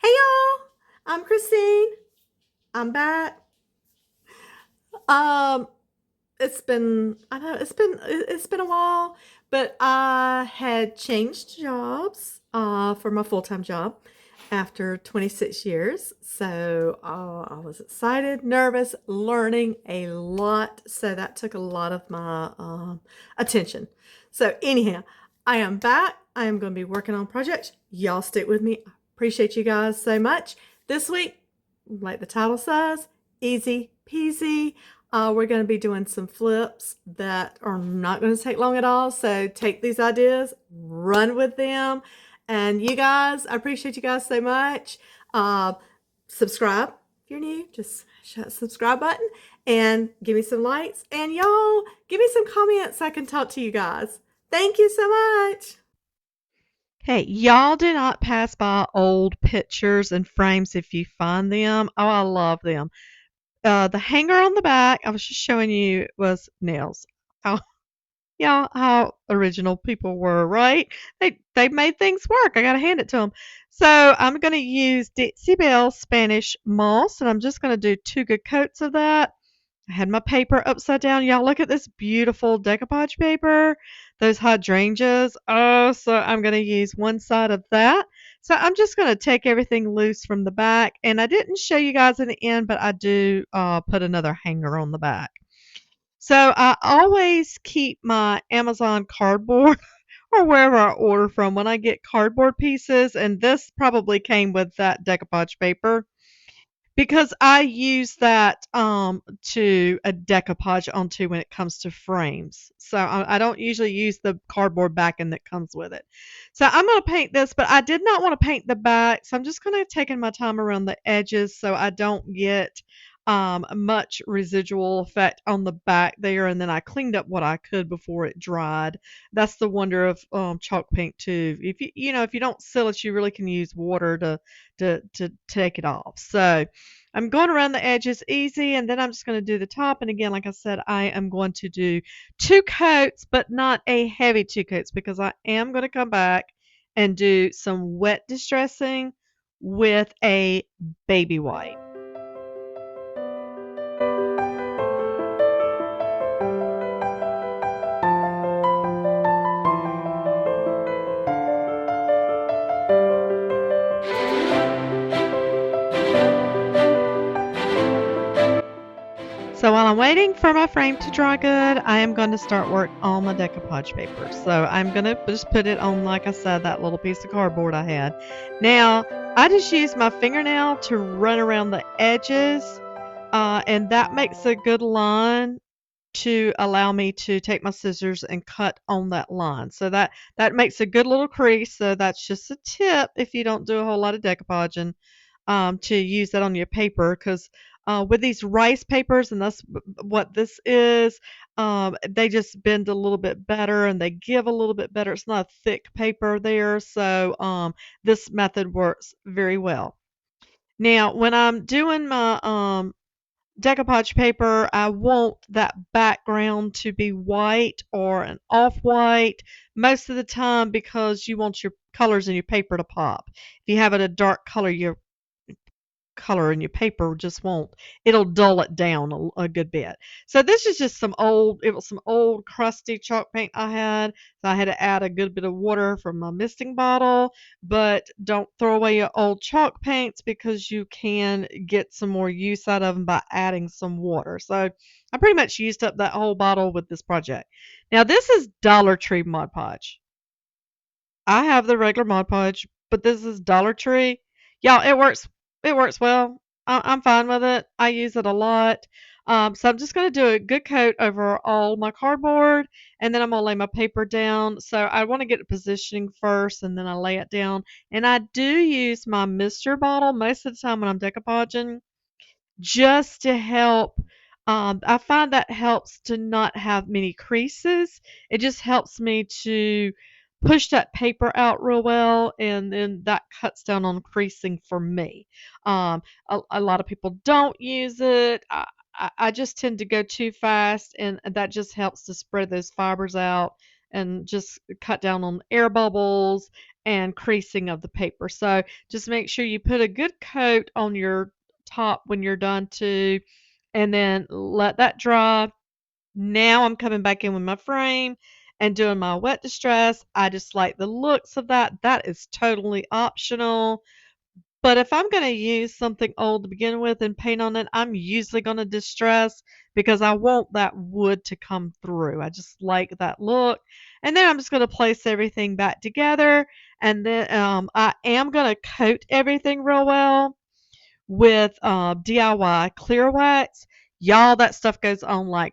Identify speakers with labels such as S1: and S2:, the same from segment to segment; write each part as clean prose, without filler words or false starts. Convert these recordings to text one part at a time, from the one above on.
S1: Hey y'all, I'm Christine. I'm back. Um, I know it's been a while, but I had changed jobs for my full-time job after 26 years. So I was excited, nervous, learning a lot. So that took a lot of my attention. So anyhow, I am back. I am going to be working on projects. Y'all stick with me. I appreciate you guys so much. This week, like the title says, easy peasy. We're going to be doing some flips that are not going to take long at all. So take these ideas, run with them. And you guys, I appreciate you guys so much. Uh, Subscribe if you're new. Just hit that subscribe button and give me some likes. And y'all, give me some comments so I can talk to you guys. Thank you so much.
S2: Hey, y'all do not pass by old pictures and frames if you find them. Oh, I love them. The hanger on the back, I was just showing you, was nails. How, yeah, how original people were, right? They made things work. I gotta hand it to them. So I'm gonna use Dixie Belle Spanish moss, and I'm just gonna do 2 good coats of that. I had my paper upside down. Y'all look at this beautiful decoupage paper. Those hydrangeas. Oh, so I'm going to use one side of that. So I'm just going to take everything loose from the back. And I didn't show you guys in the end, but I do put another hanger on the back. So I always keep my Amazon cardboard or wherever I order from when I get cardboard pieces. And this probably came with that decoupage paper because I use that to a decoupage onto when it comes to frames. So I don't usually use the cardboard backing that comes with it. So I'm going to paint this, but I did not want to paint the back. So I'm just going to take my time around the edges so I don't get much residual effect on the back there. And then I cleaned up what I could before it dried. That's the wonder of chalk paint too. If if you don't seal it, you really can use water to take it off. So I'm going around the edges easy, and then I'm just going to do the top. And again, like I said, I am going to do 2 coats, but not a heavy 2 coats because I am going to come back and do some wet distressing with a baby wipe. So while I'm waiting for my frame to dry good, I am going to start work on my decoupage paper. So I'm going to just put it on, like I said, that little piece of cardboard I had. Now, I just use my fingernail to run around the edges, and that makes a good line to allow me to take my scissors and cut on that line. So that makes a good little crease. So that's just a tip if you don't do a whole lot of decoupaging, to use that on your paper because with these rice papers, and that's what this is, they just bend a little bit better and they give a little bit better. It's not a thick paper there, so this method works very well. Now, when I'm doing my decoupage paper, I want that background to be white or an off-white most of the time because you want your colors in your paper to pop. If you have it a dark color, your color in your paper just won't. It'll dull it down a good bit. So this is just it was some old crusty chalk paint I had. So I had to add a good bit of water from my misting bottle, but don't throw away your old chalk paints because you can get some more use out of them by adding some water. So I pretty much used up that whole bottle with this project. Now this is Dollar Tree Mod Podge. I have the regular Mod Podge, but this is Dollar Tree. Y'all, it works. It works well. I'm fine with it. I use it a lot. So I'm just going to do a good coat over all my cardboard, and then I'm going to lay my paper down. So I want to get it positioning first, and then I lay it down. And I do use my mister bottle most of the time when I'm decoupaging just to help. I find that helps to not have many creases. It just helps me to push that paper out real well, and then that cuts down on creasing for me. A lot of people don't use it. I just tend to go too fast, and that just helps to spread those fibers out and just cut down on air bubbles and creasing of the paper. So just make sure you put a good coat on your top when you're done too, and then let that dry. Now I'm coming back in with my frame and doing my wet distress. I just like the looks of that. That is totally optional. But if I'm going to use something old to begin with and paint on it, I'm usually going to distress because I want that wood to come through. I just like that look. And then I'm just going to place everything back together. And then I am going to coat everything real well with DIY clear wax. Y'all, that stuff goes on like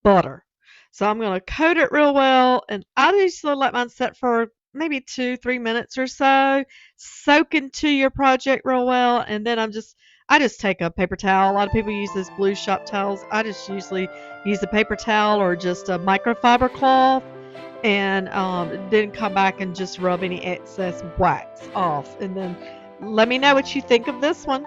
S2: butter. So I'm going to coat it real well, and I usually let mine set for maybe 2-3 minutes or so, soak into your project real well, and then I just take a paper towel. A lot of people use this blue shop towels. I just usually use a paper towel or just a microfiber cloth, and then come back and just rub any excess wax off. And then let me know what you think of this one.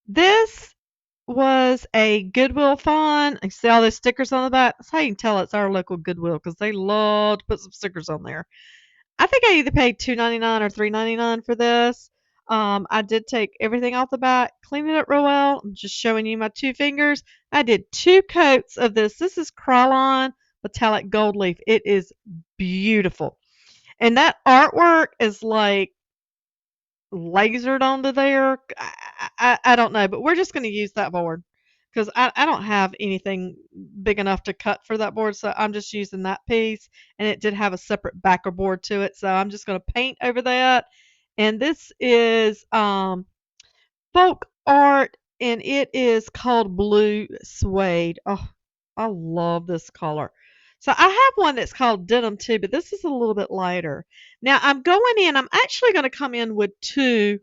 S2: This was a Goodwill find. I see all those stickers on the back. That's how you can tell it's our local Goodwill because they love to put some stickers on there. I think I either paid $2.99 or $3.99 for this. I did take everything off the back, cleaned it up real well. I'm just showing you my two fingers. I did 2 coats of this. This is Krylon Metallic Gold Leaf. It is beautiful. And that artwork is like lasered onto there. I don't know, but we're just going to use that board because I don't have anything big enough to cut for that board, so I'm just using that piece. And it did have a separate backer board to it, so I'm just going to paint over that. And this is folk art, and it is called Blue Suede. Oh, I love this color. So I have one that's called Denim too, but this is a little bit lighter. Now I'm actually going to come in with two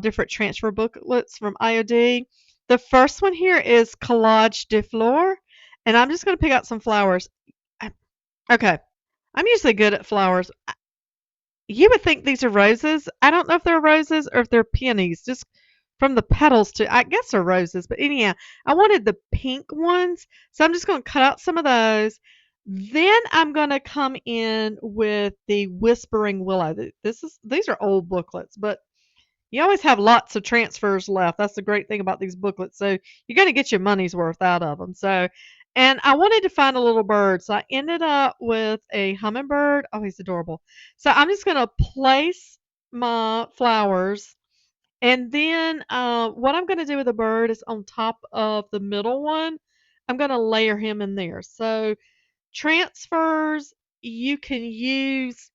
S2: different transfer booklets from IOD. The first one here is Collage de Fleur, and I'm just going to pick out some flowers. Okay, I'm usually good at flowers. You would think these are roses. I don't know if they're roses or if they're peonies, just from the petals to, I guess they're roses. But anyhow, I wanted the pink ones, so I'm just going to cut out some of those. Then I'm going to come in with the Whispering Willow. These are old booklets, but you always have lots of transfers left. That's the great thing about these booklets. So you're going to get your money's worth out of them. So, and I wanted to find a little bird. So I ended up with a hummingbird. Oh, he's adorable. So I'm just going to place my flowers. And then what I'm going to do with the bird is on top of the middle one, I'm going to layer him in there. So transfers, you can use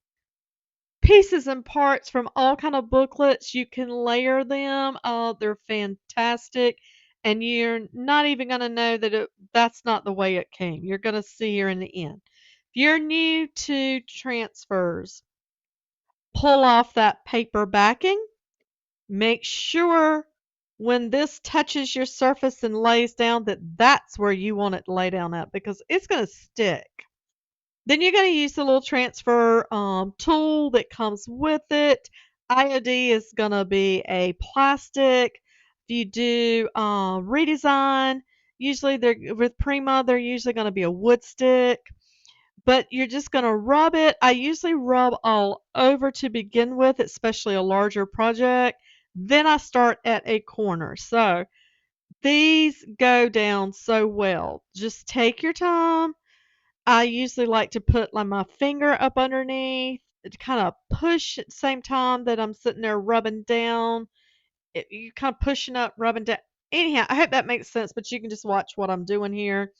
S2: pieces and parts from all kind of booklets. You can layer them. They're fantastic, and you're not even going to know that that's not the way it came. You're going to see here in the end. If you're new to transfers, pull off that paper backing. Make sure when this touches your surface and lays down that that's where you want it to lay down at, because it's going to stick. Then you're going to use the little transfer tool that comes with it. IOD is going to be a plastic. If you do redesign, usually they're with Prima, they're usually going to be a wood stick. but you're just going to rub it. I usually rub all over to begin with, especially a larger project. Then I start at a corner. So these go down so well. Just take your time. I usually like to put like my finger up underneath to kind of push at the same time that I'm sitting there rubbing down. You kind of pushing up, rubbing down. Anyhow, I hope that makes sense, but you can just watch what I'm doing here.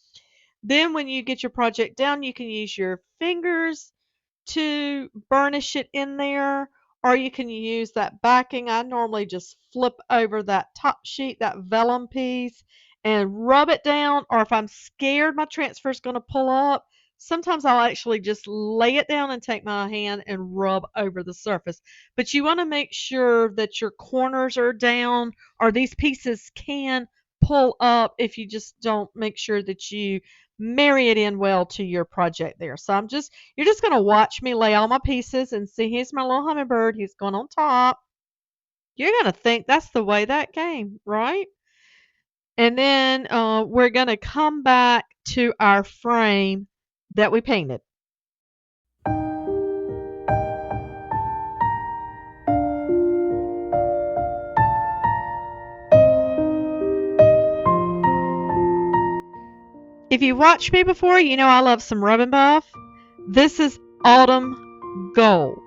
S2: Then when you get your project down, you can use your fingers to burnish it in there, or you can use that backing. I normally just flip over that top sheet, that vellum piece, and rub it down. Or if I'm scared my transfer is going to pull up, sometimes I'll actually just lay it down and take my hand and rub over the surface. But you want to make sure that your corners are down, or these pieces can pull up if you just don't make sure that you marry it in well to your project there. So you're just going to watch me lay all my pieces and see here's my little hummingbird. He's going on top. You're going to think that's the way that came, right? And then we're going to come back to our frame that we painted. If you watched me before, you know I love some rub and buff. This is autumn gold.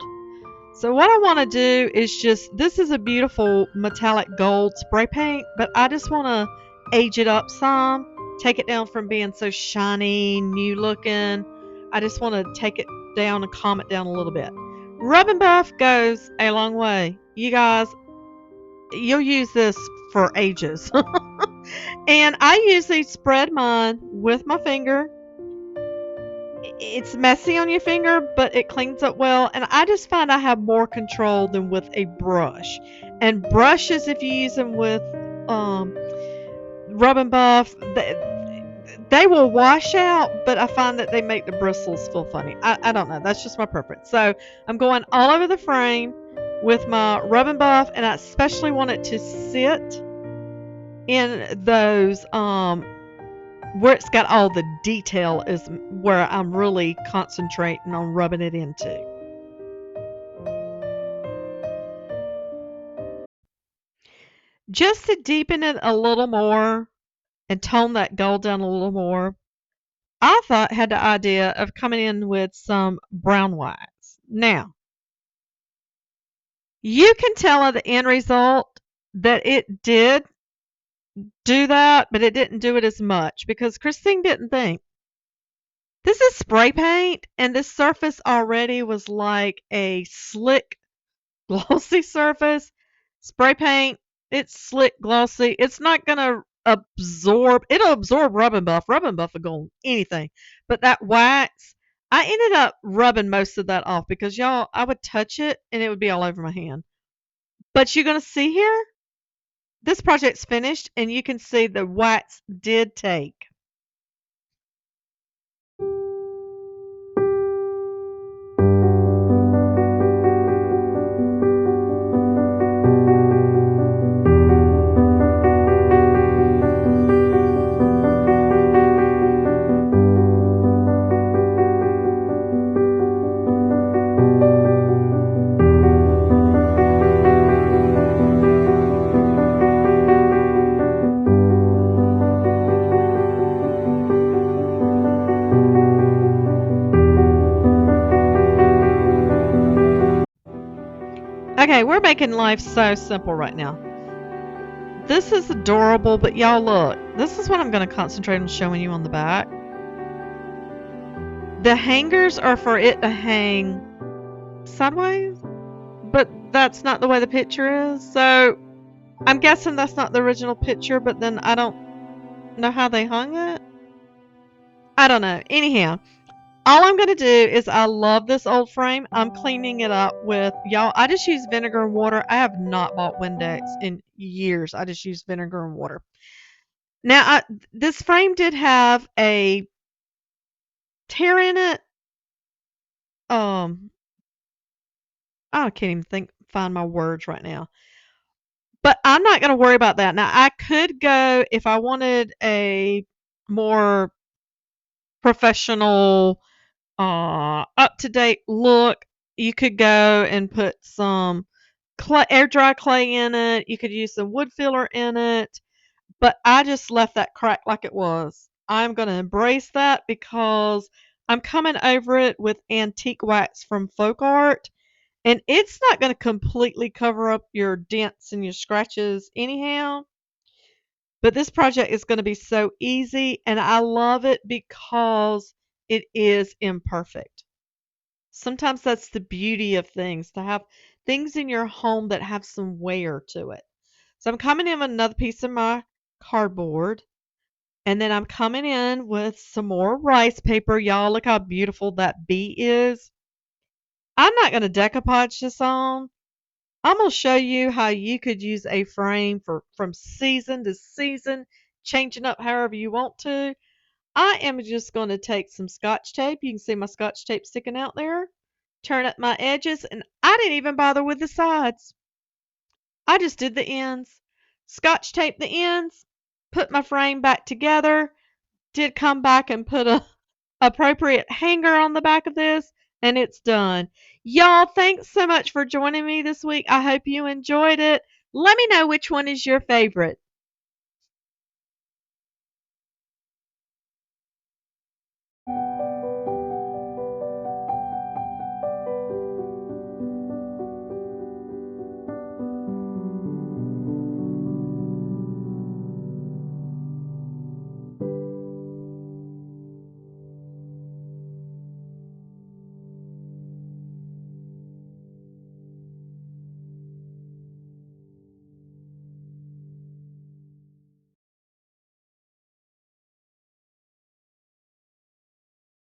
S2: So what I want to do is this is a beautiful metallic gold spray paint, but I just want to age it up some, take it down from being so shiny, new looking. I just want to take it down and calm it down a little bit. Rub and buff goes a long way. You guys, you'll use this for ages. And I usually spread mine with my finger. It's messy on your finger, but it cleans up well. And I just find I have more control than with a brush. And brushes, if you use them with rub and buff, they will wash out, but I find that they make the bristles feel funny. I don't know. That's just my preference. So I'm going all over the frame with my rub and buff, and I especially want it to sit in those where it's got all the detail is where I'm really concentrating on rubbing it into. Just to deepen it a little more and tone that gold down a little more, I had the idea of coming in with some brown wax. Now, you can tell at the end result that it did do that, but it didn't do it as much because Christine didn't think. This is spray paint, and this surface already was like a slick, glossy surface. Spray paint, it's slick, glossy. It's not going to absorb, it'll absorb rub and buff. Rub and buff will go on anything. But that wax, I ended up rubbing most of that off because y'all, I would touch it and it would be all over my hand. But you're going to see here, this project's finished and you can see the wax did take. Okay, we're making life so simple right now. This is adorable, but y'all look. This is what I'm going to concentrate on showing you on the back. The hangers are for it to hang sideways, but that's not the way the picture is. So I'm guessing that's not the original picture, but then I don't know how they hung it. I don't know. Anyhow, all I'm going to do is I love this old frame. I'm cleaning it up with, y'all, I just use vinegar and water. I have not bought Windex in years. I just use vinegar and water. Now, this frame did have a tear in it. I can't even find my words right now. But I'm not going to worry about that. Now, I could go if I wanted a more professional up to date look. You could go and put some clay, air dry clay in it. You could use some wood filler in it. But I just left that crack like it was. I'm going to embrace that because I'm coming over it with antique wax from Folk Art. And it's not going to completely cover up your dents and your scratches anyhow. But this project is going to be so easy, and I love it because it is imperfect. Sometimes that's the beauty of things, to have things in your home that have some wear to it. So I'm coming in with another piece of my cardboard, and then I'm coming in with some more rice paper. Y'all, look how beautiful that bee is. I'm not going to decoupage this on. I'm going to show you how you could use a frame from season to season, changing up however you want to. I am just going to take some scotch tape. You can see my scotch tape sticking out there. Turn up my edges, and I didn't even bother with the sides. I just did the ends. Scotch tape the ends, put my frame back together, did come back and put a appropriate hanger on the back of this, and it's done. Y'all, thanks so much for joining me this week. I hope you enjoyed it. Let me know which one is your favorite.